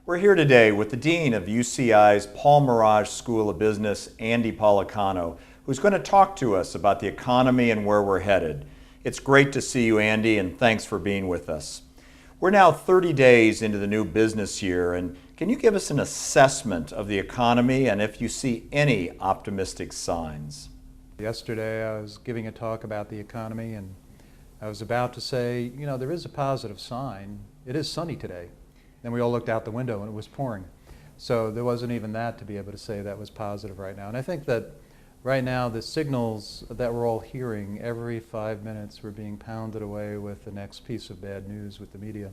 We're here today with the Dean of UCI's Paul Merage School of Business, Andy Policano, who's going to talk to us about the economy and where we're headed. It's great to see you, Andy, and thanks for being with us. We're now 30 days into the new business year, and can you give us an assessment of the economy and if you see any optimistic signs? Yesterday I was giving a talk about the economy, and I was about to say, there is a positive sign. It is sunny today. Then we all looked out the window and it was pouring. So there wasn't even that to be able to say that was positive right now. And I think that right now the signals that we're all hearing, every 5 minutes we're being pounded away with the next piece of bad news with the media.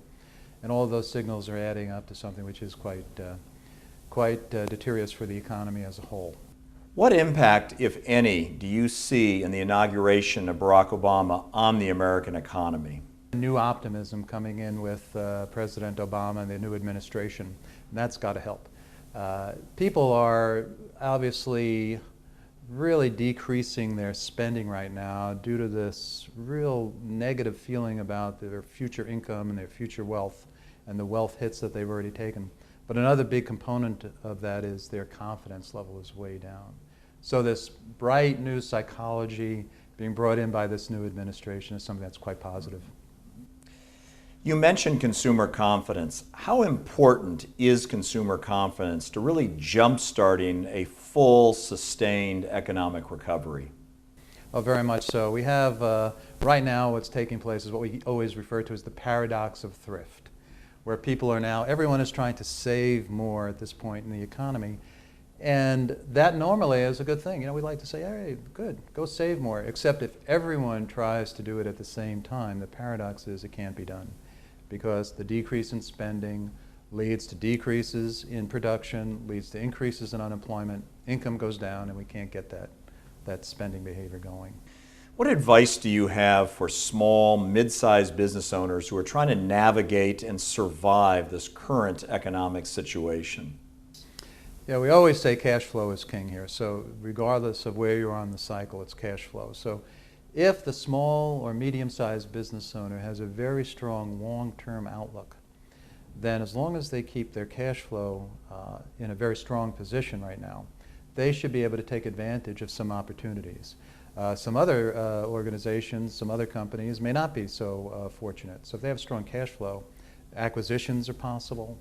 And all of those signals are adding up to something which is quite deteriorous for the economy as a whole. What impact, if any, do you see in the inauguration of Barack Obama on the American economy? New optimism coming in with President Obama and the new administration, and that's got to help. People are obviously really decreasing their spending right now due to this real negative feeling about their future income and their future wealth and the wealth hits that they've already taken. But another big component of that is their confidence level is way down. So this bright new psychology being brought in by this new administration is something that's quite positive. You mentioned consumer confidence. How important is consumer confidence to really jump-starting a full, sustained economic recovery? Oh, very much so. We have, right now what's taking place is what we always refer to as the paradox of thrift, where people are now, everyone is trying to save more at this point in the economy. And that normally is a good thing. We like to say, hey, good, go save more. Except if everyone tries to do it at the same time, the paradox is it can't be done. Because the decrease in spending leads to decreases in production, leads to increases in unemployment, income goes down, and we can't get that spending behavior going. What advice do you have for small, mid-sized business owners who are trying to navigate and survive this current economic situation? Yeah, we always say cash flow is king here. So regardless of where you are on the cycle, it's cash flow. So if the small or medium-sized business owner has a very strong long-term outlook, then as long as they keep their cash flow in a very strong position right now, they should be able to take advantage of some opportunities. Some other organizations, some other companies may not be so fortunate. So if they have strong cash flow, acquisitions are possible,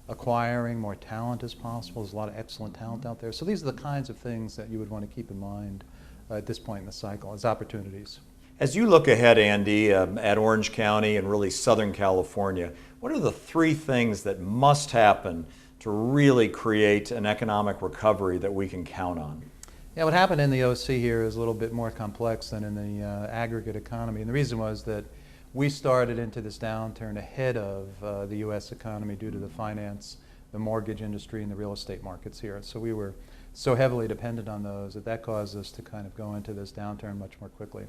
acquiring more talent is possible. There's a lot of excellent talent out there. So these are the kinds of things that you would want to keep in mind at this point in the cycle as opportunities. As you look ahead, Andy, at Orange County and really Southern California, what are the three things that must happen to really create an economic recovery that we can count on? Yeah, what happened in the OC here is a little bit more complex than in the aggregate economy. And the reason was that we started into this downturn ahead of the U.S. economy due to the finance, the mortgage industry, and the real estate markets here. So we were so heavily dependent on those that caused us to kind of go into this downturn much more quickly.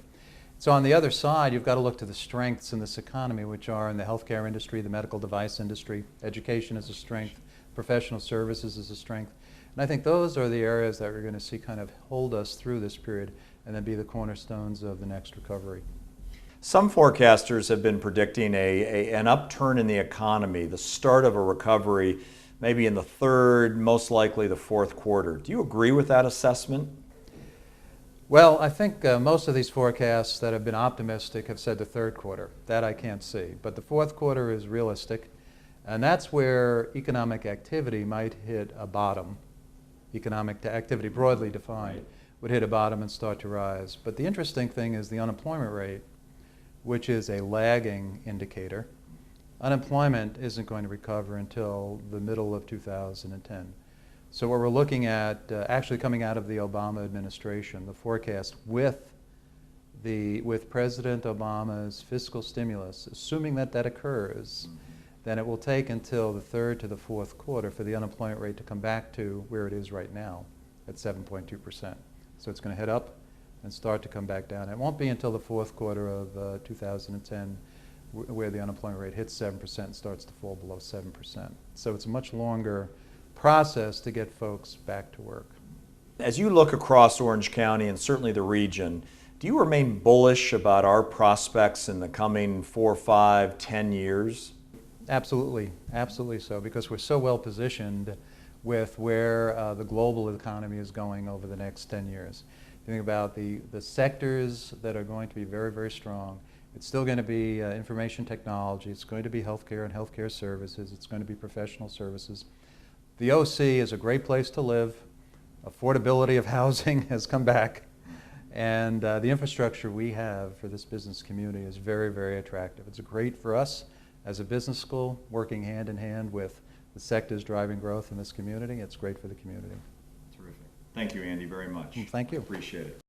So on the other side, you've got to look to the strengths in this economy, which are in the healthcare industry, the medical device industry. Education is a strength, professional services is a strength. And I think those are the areas that we're going to see kind of hold us through this period and then be the cornerstones of the next recovery. Some forecasters have been predicting an upturn in the economy, the start of a recovery, maybe in the third, most likely the fourth quarter. Do you agree with that assessment? Well, I think most of these forecasts that have been optimistic have said the third quarter. That I can't see. But the fourth quarter is realistic, and that's where economic activity might hit a bottom. Economic activity, broadly defined, would hit a bottom and start to rise. But the interesting thing is the unemployment rate, which is a lagging indicator. Unemployment isn't going to recover until the middle of 2010. So what we're looking at, actually coming out of the Obama administration, the forecast with President Obama's fiscal stimulus, assuming that that occurs, then it will take until the third to the fourth quarter for the unemployment rate to come back to where it is right now, at 7.2%. So it's going to head up and start to come back down. It won't be until the fourth quarter of 2010 where the unemployment rate hits 7% and starts to fall below 7%. So it's a much longer process to get folks back to work. As you look across Orange County and certainly the region, do you remain bullish about our prospects in the coming 4, 5, 10 years? Absolutely, absolutely so, because we're so well positioned with where the global economy is going over the next 10 years. If you think about the sectors that are going to be very, very strong, it's still going to be information technology, it's going to be healthcare and healthcare services, it's going to be professional services. The OC is a great place to live, affordability of housing has come back, and the infrastructure we have for this business community is very, very attractive. It's great for us as a business school, working hand in hand with the sectors driving growth in this community. It's great for the community. Terrific. Thank you, Andy, very much. Thank you. Appreciate it.